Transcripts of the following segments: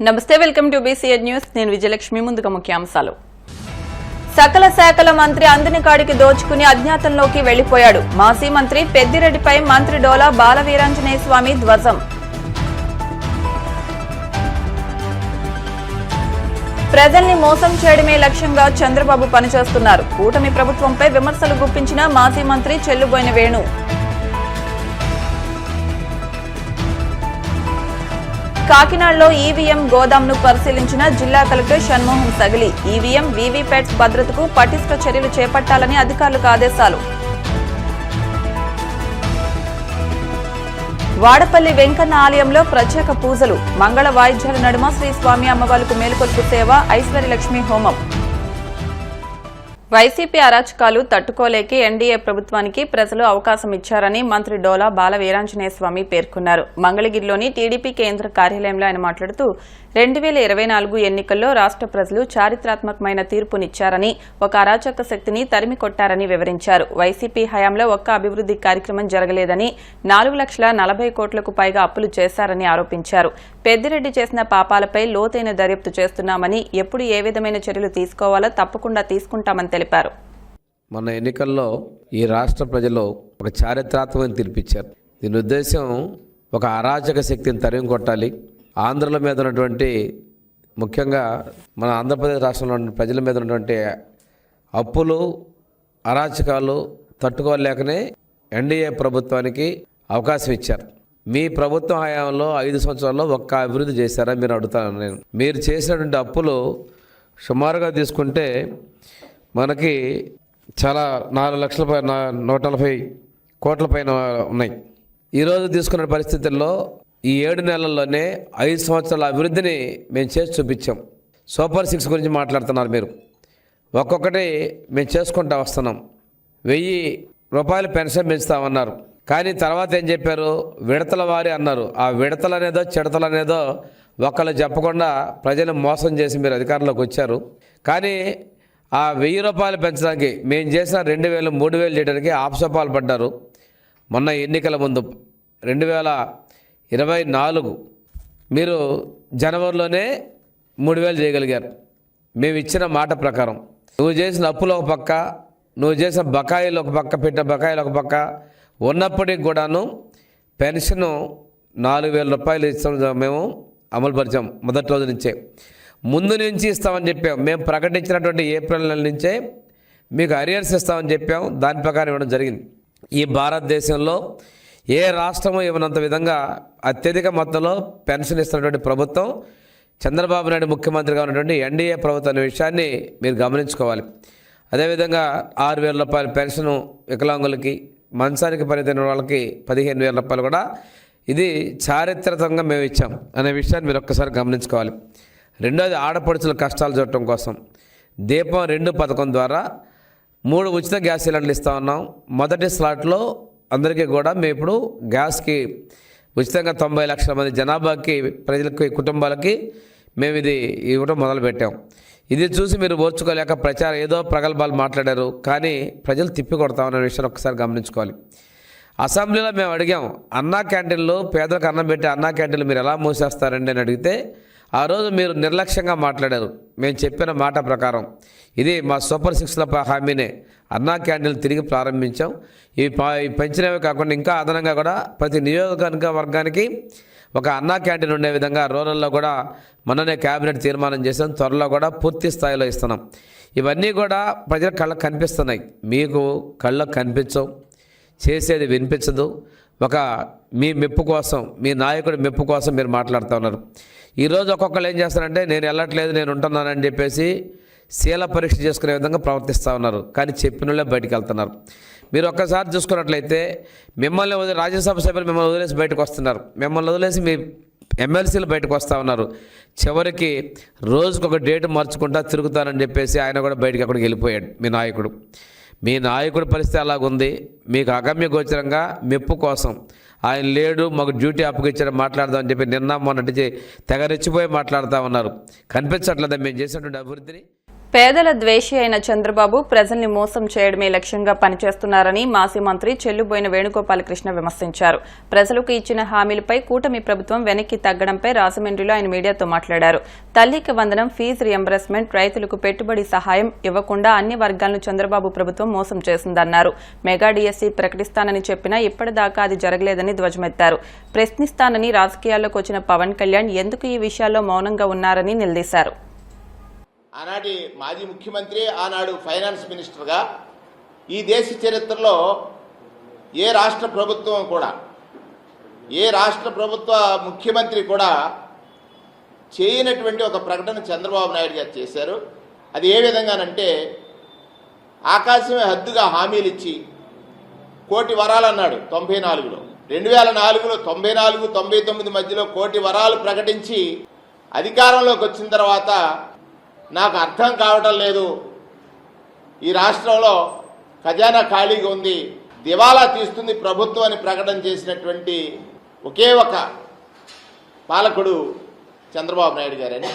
నమస్తే, welcome to BCN news. నేను విజయలక్ష్మి. ముందుగా ముఖ్యాంశాలు. సకల శాఖల మంత్రి అందిన కాడికి దోచుకుని అజ్ఞాతంలోకి వెళ్లిపోయాడు. మాజీ మంత్రి పెద్దిరెడ్డిపై మంత్రి డోలా బాలవీరాంజనేయ స్వామి ధ్వజం. ప్రజల్ని మోసం చేయడమే లక్ష్యంగా చంద్రబాబు పనిచేస్తున్నారు. కూటమి ప్రభుత్వంపై విమర్శలు గుప్పించిన మాజీ మంత్రి చెల్లుబోయిన వేణు. కాకినాడలో ఈవీఎం గోదాంను పరిశీలించిన జిల్లా collector Shanmohan Sagili. EVM, VVPATs భద్రతకు పటిష్ట చర్యలు చేపట్టాలని అధికారులకు ఆదేశాలు. వాడపల్లి వెంకన్న ఆలయంలో ప్రత్యేక పూజలు. మంగళ వాయిద్యాల నడుమ శ్రీ స్వామి అమ్మవార్లకు మేలుకొల్పు సేవ, ఐశ్వర్యలక్ష్మి హోమం. వైసీపీ అరాచకాలు తట్టుకోలేక ఎన్డీఏ ప్రభుత్వానికి ప్రజలు అవకాశం ఇచ్చారని మంత్రి డోలా బాలవీరాంజనేయ స్వామి పేర్కొన్నారు. మంగళగిరిలోని టీడీపీ కేంద్ర కార్యాలయంలో ఆయన మాట్లాడుతూ 2024 ఎన్నికల్లో రాష్ట్ర ప్రజలు చారిత్రాత్మకమైన తీర్పునిచ్చారని, ఒక అరాచక శక్తిని తరిమి కొట్టారని వివరించారు. వైసీపీ హయాంలో ఒక్క అభివృద్ది కార్యక్రమం జరగలేదని, 4,40 కోట్లకు పైగా అప్పులు చేశారని ఆరోపించారు. పెద్దిరెడ్డి చేసిన పాపాలపై లోతైన దర్యాప్తు చేస్తున్నామని, ఎప్పుడు ఏ విధమైన చర్యలు తీసుకోవాలో తప్పకుండా తీసుకుంటామని తెలిపారు. మన ఎన్నికల్లో ఈ రాష్ట్ర ప్రజలు ఒక చారిత్రాత్మకమైన తీర్పిచ్చారు. దీని ఉద్దేశం ఒక అరాచక శక్తిని తరిమి కొట్టాలి. ఆంధ్రుల మీద ఉన్నటువంటి, ముఖ్యంగా మన ఆంధ్రప్రదేశ్ రాష్ట్రంలో ఉన్న ప్రజల మీద ఉన్నటువంటి అప్పులు, అరాచకాలు తట్టుకోలేకనే ఎన్డీఏ ప్రభుత్వానికి అవకాశం ఇచ్చారు. మీ ప్రభుత్వం హయాంలో 5 సంవత్సరాల్లో ఒక్క అభివృద్ధి చేశారా మీరు అడుగుతాను నేను. మీరు చేసినటువంటి అప్పులు సుమారుగా తీసుకుంటే మనకి చాలా 4,140 కోట్ల పైన ఉన్నాయి. ఈరోజు తీసుకున్న పరిస్థితుల్లో ఈ 7 నెలల్లోనే 5 సంవత్సరాల అభివృద్ధిని మేము చేసి చూపించాం. సూపర్ 6 గురించి మాట్లాడుతున్నారు మీరు. ఒక్కొక్కటి మేము చేసుకుంటూ వస్తున్నాం. 1000 రూపాయలు పెన్షన్ పెంచుతామన్నారు. కానీ తర్వాత ఏం చెప్పారు? విడతల వారి అన్నారు. ఆ విడతలనేదో చిడతలనేదో ఒకళ్ళు చెప్పకుండా ప్రజలు మోసం చేసి మీరు అధికారంలోకి వచ్చారు. కానీ ఆ 1000 రూపాయలు పెంచడానికి మేము చేసిన 2,000, 3,000 చేయడానికి ఆప్సపాలు పడ్డారు. మొన్న ఎన్నికల ముందు 2024 మీరు జనవరిలోనే 3,000 చేయగలిగారు. మేము ఇచ్చిన మాట ప్రకారం. నువ్వు చేసిన అప్పులు ఒక పక్క, నువ్వు చేసిన బకాయిలు ఒక పక్క, పెట్టిన బకాయిలు ఒక పక్క ఉన్నప్పటికి కూడాను పెన్షను 4,000 రూపాయలు ఇస్తాం మేము అమలుపరిచాం. మొదటి రోజు నుంచే, ముందు నుంచి ఇస్తామని చెప్పాం. మేము ప్రకటించినటువంటి ఏప్రిల్ నెల నుంచే మీకు అరియర్స్ ఇస్తామని చెప్పాం. దాని ప్రకారం ఇవ్వడం జరిగింది. ఈ భారతదేశంలో ఏ రాష్ట్రము ఇవ్వనంత విధంగా అత్యధిక మొత్తంలో పెన్షన్ ఇస్తున్నటువంటి ప్రభుత్వం చంద్రబాబు నాయుడు ముఖ్యమంత్రిగా ఉన్నటువంటి ఎన్డీఏ ప్రభుత్వం అనే విషయాన్ని మీరు గమనించుకోవాలి. అదేవిధంగా 6,000 రూపాయల పెన్షను వికలాంగులకి, మంచానికి పరిమితమైన వాళ్ళకి 15,000 రూపాయలు కూడా ఇది చారిత్రకంగా మేము ఇచ్చాం అనే విషయాన్ని మీరు ఒక్కసారి గమనించుకోవాలి. రెండోది, ఆడపడుచుల కష్టాలు చూడటం కోసం దీపం 2 పథకం ద్వారా 3 ఉచిత గ్యాస్ సిలిండర్లు ఇస్తా ఉన్నాం. మొదటి స్లాట్లో అందరికీ కూడా మేము ఇప్పుడు గ్యాస్కి ఉచితంగా 90 లక్షల మంది జనాభాకి, ప్రజలకి, కుటుంబాలకి మేము ఇది ఇవ్వడం మొదలుపెట్టాం. ఇది చూసి మీరు ఓర్చుకోలేక ఏదో ప్రగల్భాలు మాట్లాడారు. కానీ ప్రజలు తిప్పి కొడతామనే విషయం ఒకసారి గమనించుకోవాలి. అసెంబ్లీలో మేము అడిగాం, అన్నా క్యాంటీన్లు, పేదలకు అన్నం పెట్టి అన్నా క్యాంటీన్లు మీరు ఎలా మూసేస్తారండి అని అడిగితే ఆ రోజు మీరు నిర్లక్ష్యంగా మాట్లాడారు. మేము చెప్పిన మాట ప్రకారం ఇది మా సూపర్ 6లో హామీనే. అన్నా క్యాంటీన్లు తిరిగి ప్రారంభించాం. ఇవి పెంచినవి కాకుండా ఇంకా అదనంగా కూడా ప్రతి నియోజకవర్గానికి ఒక అన్నా క్యాంటీన్ ఉండే విధంగా రూరల్లో కూడా మొన్ననే క్యాబినెట్ తీర్మానం చేసాం. త్వరలో కూడా పూర్తి స్థాయిలో ఇస్తున్నాం. ఇవన్నీ కూడా ప్రజల కళ్ళకు కనిపిస్తున్నాయి. మీకు కళ్ళకు కనిపించవు, చేసేది వినిపించదు. ఒక మీ మెప్పు కోసం, మీ నాయకుడి మెప్పు కోసం మీరు మాట్లాడుతూ ఉన్నారు. ఈరోజు ఒక్కొక్కరు ఏం చేస్తారంటే నేను వెళ్ళట్లేదు, నేను ఉంటున్నానని చెప్పేసి శీల పరీక్ష చేసుకునే విధంగా ప్రవర్తిస్తూ ఉన్నారు. కానీ చెప్పినోళ్ళే బయటికి వెళ్తున్నారు. మీరు ఒక్కసారి చూసుకున్నట్లయితే మిమ్మల్ని రాజ్యసభ సభ్యులు మిమ్మల్ని వదిలేసి బయటకు వస్తున్నారు. మిమ్మల్ని వదిలేసి మీ ఎమ్మెల్సీలు బయటకు వస్తూ ఉన్నారు. చివరికి రోజుకొక డేట్ మార్చుకుంటా తిరుగుతానని చెప్పేసి ఆయన కూడా బయటికి అక్కడికి వెళ్ళిపోయాడు మీ నాయకుడు. మీ నాయకుడి పరిస్థితి అలాగుంది. మీకు అగమ్య గోచరంగా మెప్పు కోసం ఆయన లేడు, మాకు డ్యూటీ అప్పగిచ్చాడు మాట్లాడదామని చెప్పి నిన్న మొన్నటి తెగ రెచ్చిపోయి మాట్లాడుతూ ఉన్నారు. కనిపించట్లేదా మేము చేసినటువంటి అభివృద్ధిని? పేదల ద్వేషి అయిన చంద్రబాబు ప్రజల్ని మోసం చేయడమే లక్ష్యంగా పనిచేస్తున్నారని మాజీ మంత్రి చెల్లుబోయిన వేణుగోపాలకృష్ణ విమర్శించారు. ప్రజలకు ఇచ్చిన హామీలపై కూటమి ప్రభుత్వం వెనక్కి తగ్గడంపై రాజమండ్రిలో ఆయన మీడియాతో మాట్లాడారు. తల్లికి వందనం, ఫీజు రియంబర్స్మెంట్, రైతులకు పెట్టుబడి సహాయం ఇవ్వకుండా అన్ని వర్గాలను చంద్రబాబు ప్రభుత్వం మోసం చేసిందన్నారు. మెగా డిఎస్సీ ప్రకటిస్తానని చెప్పినా ఇప్పటిదాకా అది జరగలేదని ధ్వజమెత్తారు. ప్రశ్నిస్తానని రాజకీయాల్లోకి వచ్చిన పవన్ కళ్యాణ్ ఎందుకు ఈ విషయాల్లో మౌనంగా ఉన్నారని నిలదీశారు. ఆనాటి మాజీ ముఖ్యమంత్రి, ఆనాడు ఫైనాన్స్ మినిస్టర్గా ఈ దేశ చరిత్రలో ఏ రాష్ట్ర ప్రభుత్వ ముఖ్యమంత్రి కూడా చేయనటువంటి ఒక ప్రకటన చంద్రబాబు నాయుడు గారు చేశారు. అది ఏ విధంగానంటే, ఆకాశమే హద్దుగా హామీలు ఇచ్చి కోటి వరాలు అన్నాడు 94లో, 2004లో 94, 99 మధ్యలో కోటి వరాలు ప్రకటించి అధికారంలోకి వచ్చిన తర్వాత నాకు అర్థం కావటం లేదు, ఈ రాష్ట్రంలో ఖజానా ఖాళీగా ఉంది, దివాలా తీస్తుంది ప్రభుత్వం అని ప్రకటన చేసినటువంటి ఒకే ఒక పాలకుడు చంద్రబాబు నాయుడు గారని,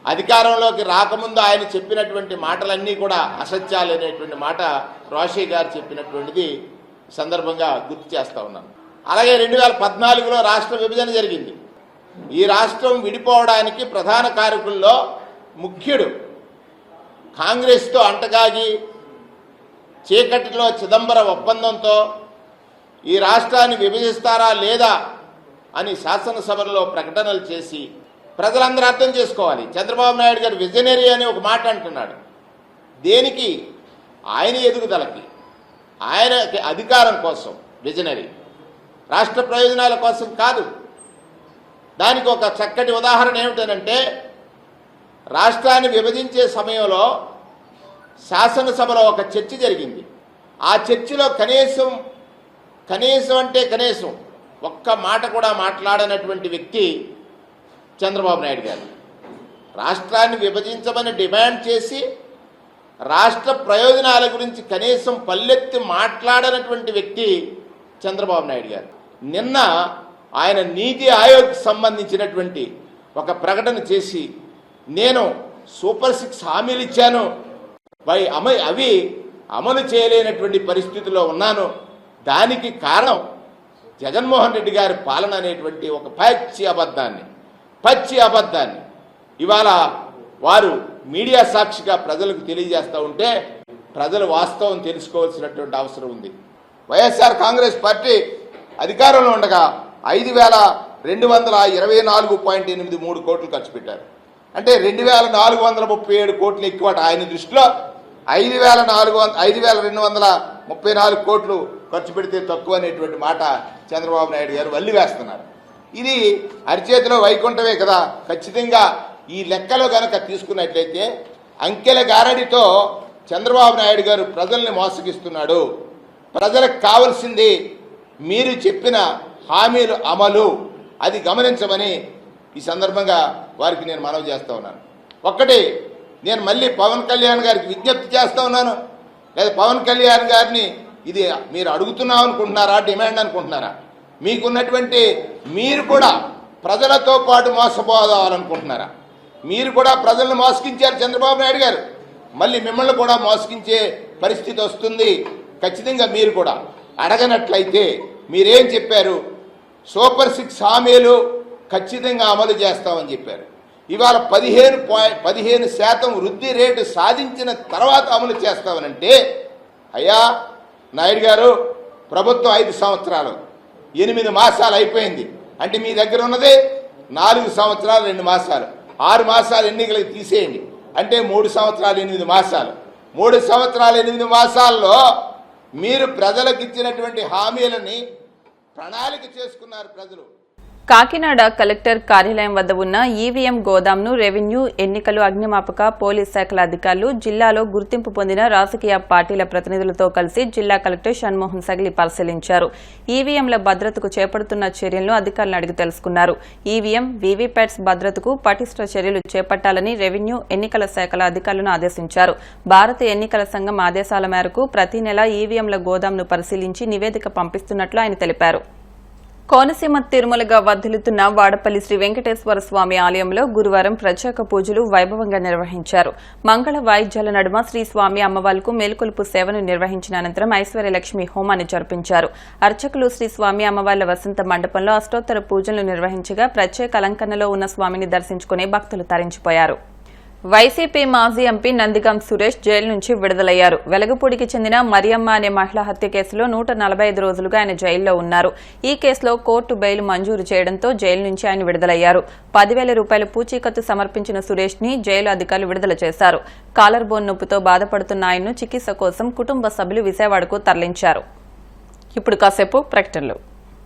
అధికారంలోకి రాకముందు ఆయన చెప్పినటువంటి మాటలన్నీ కూడా అసత్యాలు అనేటువంటి మాట రోషయ్య గారు చెప్పినటువంటిది సందర్భంగా గుర్తు చేస్తూ ఉన్నాను. అలాగే 2014లో రాష్ట్ర విభజన జరిగింది. ఈ రాష్ట్రం విడిపోవడానికి ప్రధాన కారకుల్లో ముఖ్యుడు కాంగ్రెస్తో అంటగాగి చీకటిలో చిదంబరం ఒప్పందంతో ఈ రాష్ట్రాన్ని విభజిస్తారా లేదా అని శాసనసభలో ప్రకటనలు చేసి ప్రజలందరూ అర్థం చేసుకోవాలి. చంద్రబాబు నాయుడు గారు విజనరీ అని ఒక మాట అంటున్నాడు. దేనికి? ఆయన ఎదుగుదలకి, ఆయన అధికారం కోసం విజనరీ, రాష్ట్ర ప్రయోజనాల కోసం కాదు. దానికి ఒక చక్కటి ఉదాహరణ ఏమిటంటే, రాష్ట్రాన్ని విభజించే సమయంలో శాసనసభలో ఒక చర్చ జరిగింది. ఆ చర్చలో కనీసం ఒక్క మాట కూడా మాట్లాడనటువంటి వ్యక్తి చంద్రబాబు నాయుడు గారు. రాష్ట్రాన్ని విభజించమని డిమాండ్ చేసి రాష్ట్ర ప్రయోజనాల గురించి కనీసం పల్లెత్తి మాట్లాడనటువంటి వ్యక్తి చంద్రబాబు నాయుడు గారు. నిన్న ఆయన నీతి ఆయోగ్కి సంబంధించినటువంటి ఒక ప్రకటన చేసి, నేను సూపర్ 6 హామీలు ఇచ్చాను, అవి అమలు చేయలేనటువంటి పరిస్థితిలో ఉన్నాను, దానికి కారణం జగన్మోహన్ రెడ్డి గారి పాలన అనేటువంటి ఒక పచ్చి అబద్ధాన్ని ఇవాళ వారు మీడియా సాక్షిగా ప్రజలకు తెలియజేస్తూ ఉంటే ప్రజలు వాస్తవం తెలుసుకోవాల్సినటువంటి అవసరం ఉంది. వైఎస్ఆర్ కాంగ్రెస్ పార్టీ అధికారంలో ఉండగా 5,224.83 కోట్లు ఖర్చు పెట్టారు. అంటే 2,437 కోట్లు ఎక్కువ ఆయన దృష్టిలో. 5,234 కోట్లు ఖర్చు పెడితే తక్కువ అనేటువంటి మాట చంద్రబాబు నాయుడు గారు వల్లి వేస్తున్నారు. ఇది అరిచేతిలో వైకుంఠమే కదా. ఖచ్చితంగా ఈ లెక్కలో కనుక తీసుకున్నట్లయితే అంకెల గారడితో చంద్రబాబు నాయుడు గారు ప్రజల్ని మోసగిస్తున్నాడు. ప్రజలకు కావాల్సింది మీరు చెప్పిన హామీలు అమలు, అది గమనించమని ఈ సందర్భంగా వారికి నేను మనవి చేస్తూ ఉన్నాను. ఒక్కటి, నేను మళ్ళీ పవన్ కళ్యాణ్ గారికి విజ్ఞప్తి చేస్తూ ఉన్నాను. లేదా పవన్ కళ్యాణ్ గారిని ఇది మీరు అడుగుతున్నాం అనుకుంటున్నారా, డిమాండ్ అనుకుంటున్నారా? మీకున్నటువంటి, మీరు కూడా ప్రజలతో పాటు మోసపోవాలనుకుంటున్నారా? మీరు కూడా ప్రజలను మోసగించారు చంద్రబాబు నాయుడు గారు, మళ్ళీ మిమ్మల్ని కూడా మోసగించే పరిస్థితి వస్తుంది. ఖచ్చితంగా మీరు కూడా అడగనట్లయితే మీరేం చెప్పారు? సూపర్ 6 హామీలు ఖచ్చితంగా అమలు చేస్తామని చెప్పారు. ఇవాళ 15% వృద్ధి రేటు సాధించిన తర్వాత అమలు చేస్తామనంటే, అయ్యా నాయుడు గారు, ప్రభుత్వం 5 సంవత్సరాలు 8 మాసాలు అయిపోయింది. అంటే మీ దగ్గర ఉన్నది 4 సంవత్సరాలు 2 మాసాలు, 6 మాసాలు ఎన్నికలకు తీసేయండి. అంటే 3 సంవత్సరాలు 8 మాసాలు. 3 సంవత్సరాలు 8 మాసాల్లో మీరు ప్రజలకు ఇచ్చినటువంటి హామీలని ప్రణాళిక చేసుకున్నారు ప్రజలు. కాకినాడ కలెక్టర్ కార్యాలయం వద్ద ఉన్న ఈవీఎం గోదాంను రెవెన్యూ, ఎన్నికలు, అగ్నిమాపక, పోలీస్ శాఖల అధికారులు, జిల్లాలో గుర్తింపు పొందిన రాజకీయ పార్టీల ప్రతినిధులతో కలిసి జిల్లా కలెక్టర్ షణ్మోహన్ సగిలి పరిశీలించారు. ఈవీఎంల భద్రతకు చేపడుతున్న చర్యలను అధికారులను అడిగి తెలుసుకున్నారు. ఈవీఎం, వీవీప్యాట్స్ భద్రతకు పటిష్ట చర్యలు చేపట్టాలని రెవెన్యూ, ఎన్నికల శాఖల అధికారులను ఆదేశించారు. భారత ఎన్నికల సంఘం ఆదేశాల మేరకు ప్రతి నెల ఈవీఎంల గోదాంను పరిశీలించి నివేదిక పంపిస్తున్నట్లు ఆయన తెలిపారు. కోనసీమ తిరుమలగా వర్ధిల్లుతున్న వాడపల్లి శ్రీ వెంకటేశ్వర స్వామి ఆలయంలో గురువారం ప్రత్యేక పూజలు వైభవంగా నిర్వహించారు. మంగళ వాయిద్యాల నడుమ శ్రీ స్వామి అమ్మవార్లకు మేల్కొలుపు సేవను నిర్వహించిన అనంతరం ఐశ్వర్యలక్ష్మి హోమాన్ని జరిపించారు. అర్చకులు శ్రీ స్వామి అమ్మవార్ల వసంత మండపంలో అష్టోత్తర పూజలు నిర్వహించగా ప్రత్యేక అలంకరణలో ఉన్న స్వామిని దర్శించుకునే భక్తులు తరించిపోయారు. వైసీపీ మాజీ ఎంపీ నందిగం సురేష్ జైలు నుంచి విడుదలయ్యారు. వెలగపూడికి చెందిన మరియమ్మ అనే మహిళా హత్య కేసులో 145 రోజులుగా ఆయన జైల్లో ఉన్నారు. ఈ కేసులో కోర్టు బెయిల్ మంజూరు చేయడంతో జైలు నుంచి ఆయన విడుదలయ్యారు. 10,000 రూపాయల పూచీకత్తు సమర్పించిన సురేష్ ని జైలు అధికారులు విడుదల చేశారు. కాలర్ బోన్ నొప్పితో బాధపడుతున్న ఆయన్ను చికిత్స కోసం కుటుంబ సభ్యులు విజయవాడకు తరలించారు. ఇప్పుడు కాసేపు ప్రకటనలు.